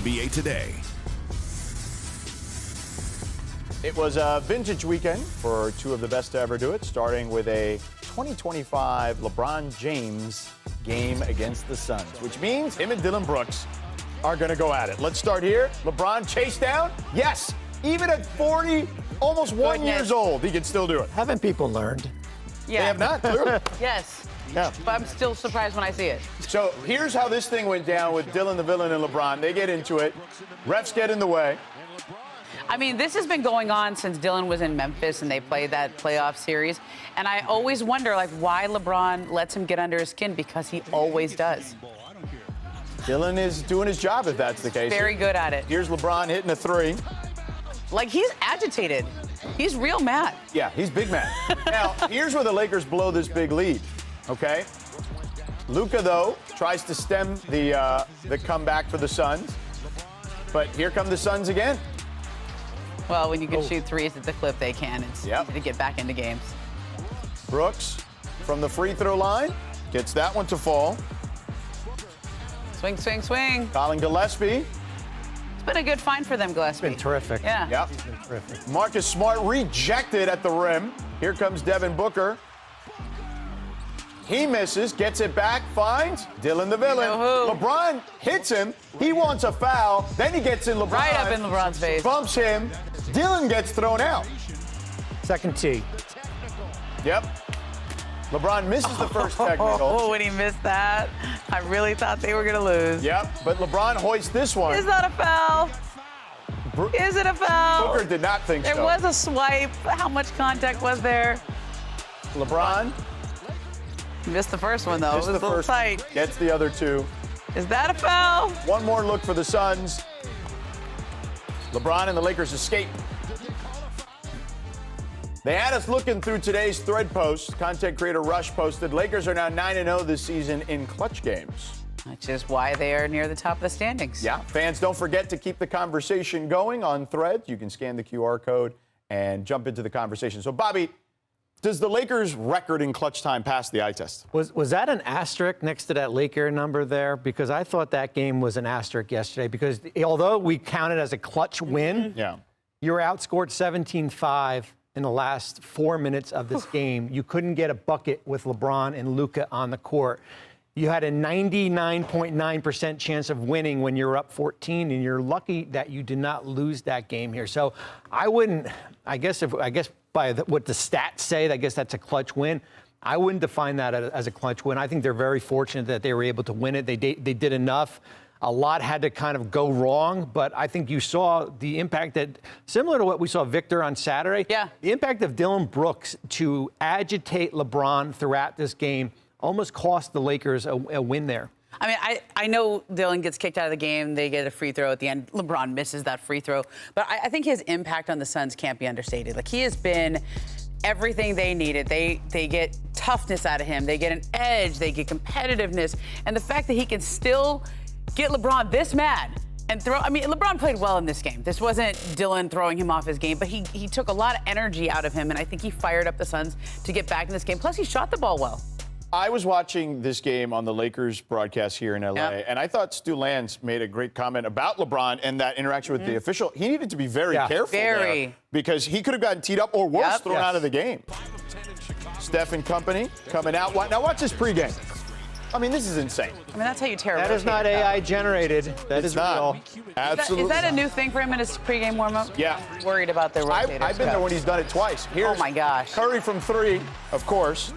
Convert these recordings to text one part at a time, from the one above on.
NBA Today. It was a vintage weekend for two of the best to ever do it, starting with a 2025 LeBron James game against the Suns, which means him and Dillon Brooks are going to go at it. Let's start here. LeBron chase down. Yes, even at 40, almost 1 years old, he can still do it. Haven't people learned? They have not, clearly. Yes. Yeah. But I'm still surprised when I see it. So here's how this thing went down with Dillon the Villain and LeBron. They get into it. Refs get in the way. I mean, this has been going on since Dillon was in Memphis and they played that playoff series. And I always wonder, why LeBron lets him get under his skin, because he always does. Dillon is doing his job, if that's the case. Very good at it. Here's LeBron hitting a three. He's agitated. He's real mad. Yeah, he's big mad. Now, here's where the Lakers blow this big lead, okay? Luka, though, tries to stem the comeback for the Suns. But here come the Suns again. Well, when you can shoot threes at the clip they can, it's easy to get back into games. Brooks from the free throw line gets that one to fall. Swing, swing, swing. Colin Gillespie. It's been a good find for them, Gillespie. Been terrific. Yeah. Yep. He's been terrific. Marcus Smart rejected at the rim. Here comes Devin Booker. He misses, gets it back, finds Dillon the Villain. You know who? LeBron hits him. He wants a foul. Then he gets in LeBron. Right up in LeBron's face. Bumps him. Dillon gets thrown out. Second tee. Yep. LeBron misses the first technical. Oh, when he missed that, I really thought they were going to lose. Yep, but LeBron hoists this one. Is that a foul? Is it a foul? Booker did not think so. There was a swipe. How much contact was there? LeBron Missed the first one, though. missed It was the a little first, tight. gets the other two. Is that a foul? One more look for the Suns. LeBron and the Lakers escape. They had us looking through today's thread post. Content creator Rush posted, Lakers are now 9-0 this season in clutch games. Which is why they are near the top of the standings. Yeah, fans, don't forget to keep the conversation going on Threads. You can scan the QR code and jump into the conversation. So, Bobby, does the Lakers' record in clutch time pass the eye test? Was that an asterisk next to that Laker number there? Because I thought that game was an asterisk yesterday. Because although we counted as a clutch win, you were outscored 17-5 in the last 4 minutes of this game. You couldn't get a bucket with LeBron and Luka on the court. You had a 99.9% chance of winning when you're up 14, and you're lucky that you did not lose that game here. So I wouldn't, I guess by what the stats say, I guess that's a clutch win. I wouldn't define that as a clutch win. I think they're very fortunate that they were able to win it. They did enough. A lot had to kind of go wrong, but I think you saw the impact that, similar to what we saw Victor on Saturday, the impact of Dillon Brooks to agitate LeBron throughout this game almost cost the Lakers a win there. I mean, I know Dillon gets kicked out of the game. They get a free throw at the end. LeBron misses that free throw. But I think his impact on the Suns can't be understated. He has been everything they needed. They get toughness out of him. They get an edge. They get competitiveness. And the fact that he can still get LeBron this mad and throw. I mean, LeBron played well in this game. This wasn't Dillon throwing him off his game, but he took a lot of energy out of him. And I think he fired up the Suns to get back in this game. Plus, he shot the ball well. I was watching this game on the Lakers broadcast here in L.A., and I thought Stu Lance made a great comment about LeBron and that interaction with the official. He needed to be very careful there because he could have gotten teed up or worse, thrown out of the game. Steph and company coming out. Now watch this pregame. I mean, this is insane. I mean, that's how you tear. That is not AI generated. That is real. Absolutely. Is that a new thing for him in his pregame warm-up? Yeah. Worried about the rotators. I've been there when he's done it twice. Here's oh, my gosh. Curry from three, of course.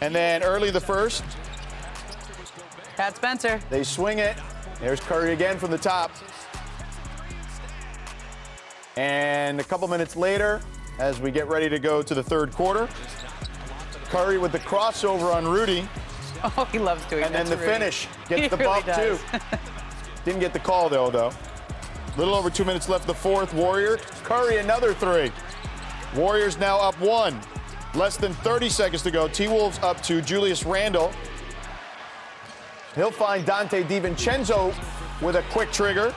And then early the first. Pat Spencer. They swing it. There's Curry again from the top. And a couple minutes later, as we get ready to go to the third quarter, Curry with the crossover on Rudy. Oh, he loves doing that. And then the finish gets the really bump, too. Didn't get the call, though. A little over 2 minutes left, the fourth. Warriors. Curry, another three. Warriors now up one. Less than 30 seconds to go. T-Wolves up to Julius Randle. He'll find Dante DiVincenzo with a quick trigger.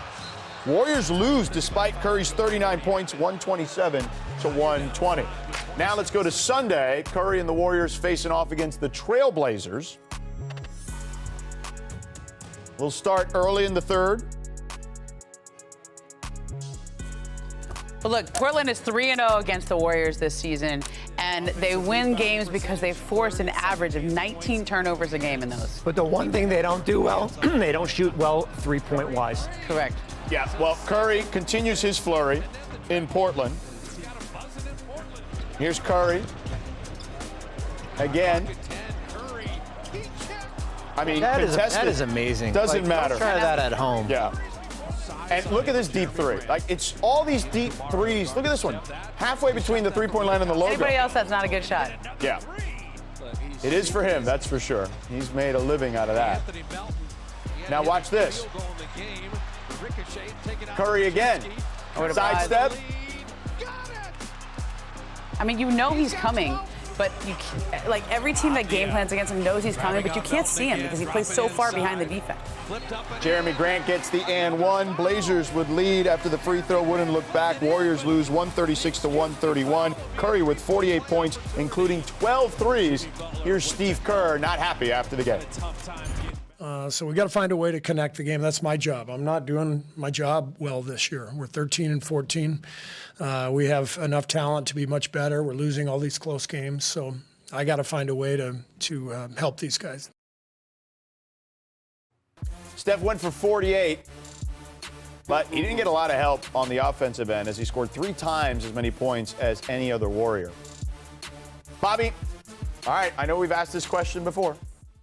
Warriors lose despite Curry's 39 points, 127 to 120. Now let's go to Sunday. Curry and the Warriors facing off against the Trailblazers. We'll start early in the third. But look, Portland is 3-0 against the Warriors this season, and they win games because they force an average of 19 turnovers a game in those. But the one thing they don't do well, they don't shoot well three-point wise. Correct. Yeah, well, Curry continues his flurry in Portland. Here's Curry. Again. I mean, That contested. is amazing. Doesn't matter. Try that at home. Yeah. And look at this deep three. Like, it's all these deep threes. Look at this one. Halfway between the three-point line and the logo. Anybody else, that's not a good shot. Yeah. It is for him, that's for sure. He's made a living out of that. Now watch this. Curry again. Sidestep. I mean, you know he's coming, but like every team that game plans against him knows he's coming, but you can't see him because he plays so far behind the defense. Jeremy Grant gets the and one. Blazers would lead after the free throw, wouldn't look back. Warriors lose 136-131. Curry with 48 points, including 12 threes. Here's Steve Kerr, not happy after the game. So we got to find a way to connect the game. That's my job. I'm not doing my job well this year. We're 13-14. We have enough talent to be much better. We're losing all these close games. So I got to find a way to help these guys. Steph went for 48, but he didn't get a lot of help on the offensive end as he scored 3 times as many points as any other Warrior. Bobby, all right, I know we've asked this question before.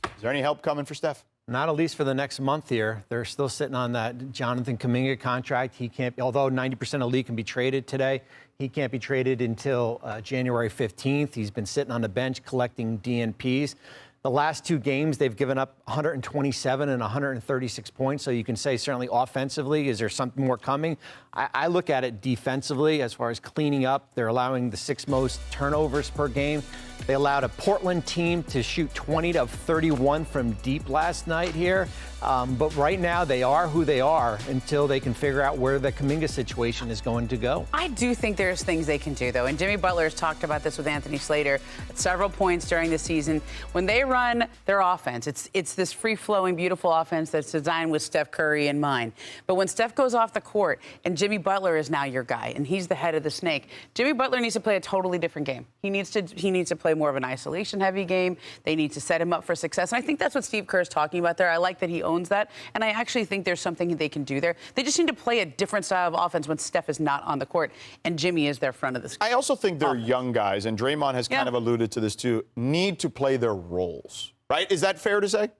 Is there any help coming for Steph? Not at least for the next month here. They're still sitting on that Jonathan Kuminga contract. He can't, although 90% of the league can be traded today, he can't be traded until January 15th. He's been sitting on the bench collecting DNPs. The last 2 games, they've given up 127 and 136 points. So you can say certainly offensively, is there something more coming? I look at it defensively as far as cleaning up. They're allowing the 6th most turnovers per game. They allowed a Portland team to shoot 20 of 31 from deep last night here. But right now, they are who they are until they can figure out where the Kuminga situation is going to go. I do think there's things they can do, though. And Jimmy Butler has talked about this with Anthony Slater at several points during the season. When they run their offense, it's this free-flowing, beautiful offense that's designed with Steph Curry in mind. But when Steph goes off the court and Jimmy Butler is now your guy and he's the head of the snake, Jimmy Butler needs to play a totally different game. He needs to play more of an isolation-heavy game. They need to set him up for success. And I think that's what Steve Kerr is talking about there. I like that he owns that. And I actually think there's something they can do there. They just need to play a different style of offense when Steph is not on the court and Jimmy is their front of the screen. I also think they're young guys, and Draymond has kind of alluded to this too, need to play their roles, right? Is that fair to say?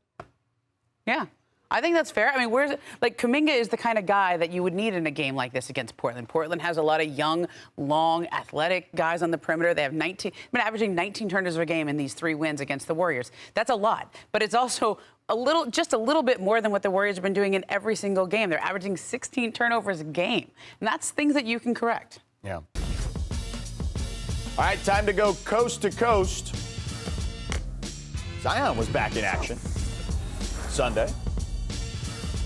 Yeah. I think that's fair. I mean, Kuminga is the kind of guy that you would need in a game like this against Portland. Portland has a lot of young, long, athletic guys on the perimeter. They have been averaging 19 turnovers a game in these 3 wins against the Warriors. That's a lot, but it's also just a little bit more than what the Warriors have been doing in every single game. They're averaging 16 turnovers a game, and that's things that you can correct. Yeah. All right, time to go coast to coast. Zion was back in action Sunday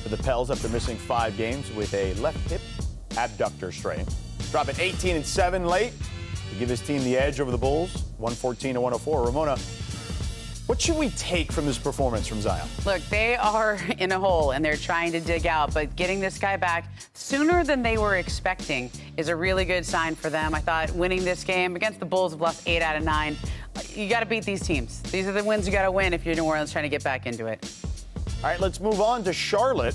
for the Pels after missing 5 games with a left hip abductor strain. Dropping 18-7 late to give his team the edge over the Bulls, 114-104. Ramona, what should we take from this performance from Zion? Look, they are in a hole, and they're trying to dig out, but getting this guy back sooner than they were expecting is a really good sign for them. I thought winning this game against the Bulls have lost 8 out of 9. You got to beat these teams. These are the wins you got to win if you're New Orleans trying to get back into it. All right, let's move on to Charlotte,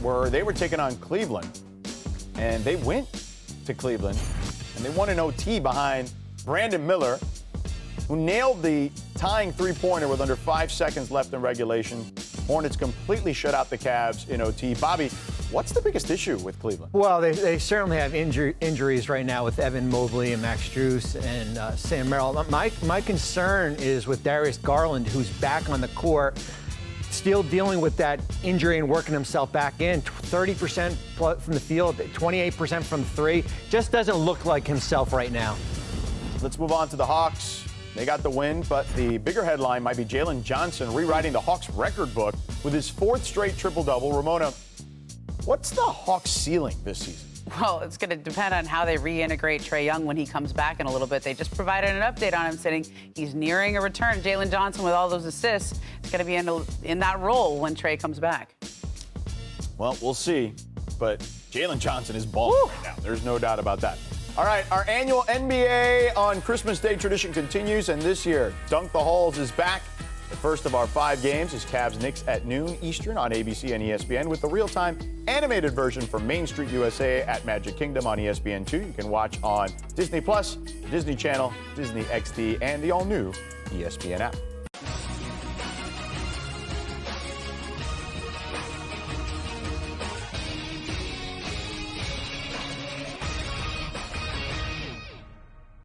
where they were taking on Cleveland. And they went to Cleveland, and they won an OT behind Brandon Miller, who nailed the tying three-pointer with under 5 seconds left in regulation. Hornets completely shut out the Cavs in OT. Bobby, what's the biggest issue with Cleveland? Well, they certainly have injuries right now with Evan Mobley and Max Strus and Sam Merrill. My concern is with Darius Garland, who's back on the court, still dealing with that injury and working himself back in. 30% from the field, 28% from 3. Just doesn't look like himself right now. Let's move on to the Hawks. They got the win, but the bigger headline might be Jalen Johnson rewriting the Hawks record book with his 4th straight triple-double. Ramona, what's the Hawks ceiling this season? Well, it's going to depend on how they reintegrate Trae Young when he comes back in a little bit. They just provided an update on him, saying he's nearing a return. Jalen Johnson, with all those assists, is going to be in that role when Trae comes back. Well, we'll see. but Jalen Johnson is balling right now. There's no doubt about that. All right, our annual NBA on Christmas Day tradition continues, and this year, Dunk the Halls is back. The first of our 5 games is Cavs-Knicks at noon Eastern on ABC and ESPN with the real-time animated version from Main Street USA at Magic Kingdom on ESPN2. You can watch on Disney+, Disney Channel, Disney XD, and the all-new ESPN app.